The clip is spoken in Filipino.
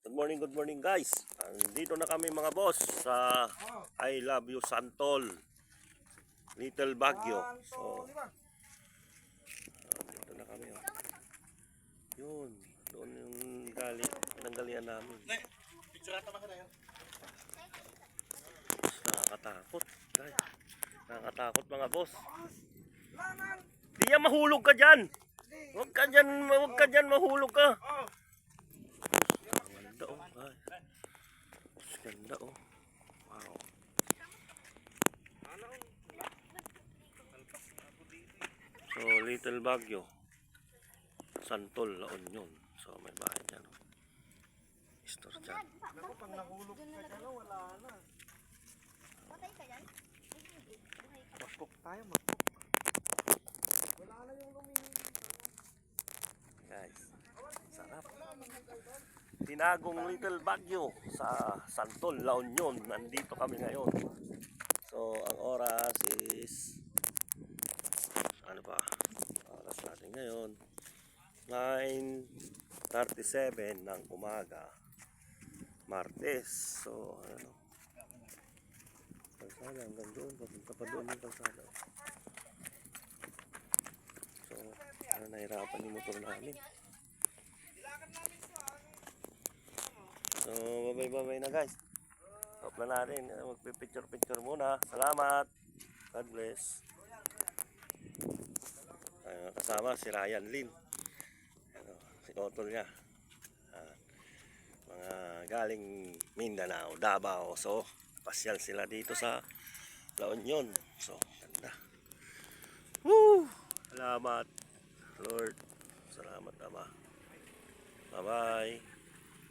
Good morning guys. Dito na kami mga boss sa I Love You Santol, Little Baguio. So, dito na kami. Oh. Yun, doon yung pinanggalian namin. Nakakatakot guys. Nakakatakot mga boss. Di yan mahulog ka dyan. Huwag ka dyan mahulog ka. Ganda oh, ay. Ganda oh. Wow. So, Little Baguio, Santol, La Union. So, may bahay dyan oh. Store dyan. Naku, pag nahulog ka dyan, wala na. Patay ka dyan? Magpok tayo, magpok. Wala na yung lumihin. Guys, sarap. Tinagong Little Baguio sa Santol, La Union. Nandito kami ngayon. So, ang oras is ano ba? Oras natin ngayon 9:37 ng umaga. Martes. So, ano? Kalsada hanggang doon. Papunta pa doon yung kalsada. So, nahirapan yung motor namin. So, babay na guys. Stop na natin. Magpipicture muna. Salamat. God bless. Kasama si Ryan Lin. Si Otol niya. Mga galing Mindanao, Davao. So, pasyal sila dito sa La Union. So, ganda. Woo! Salamat, Lord. Salamat, Ama. Bye-bye.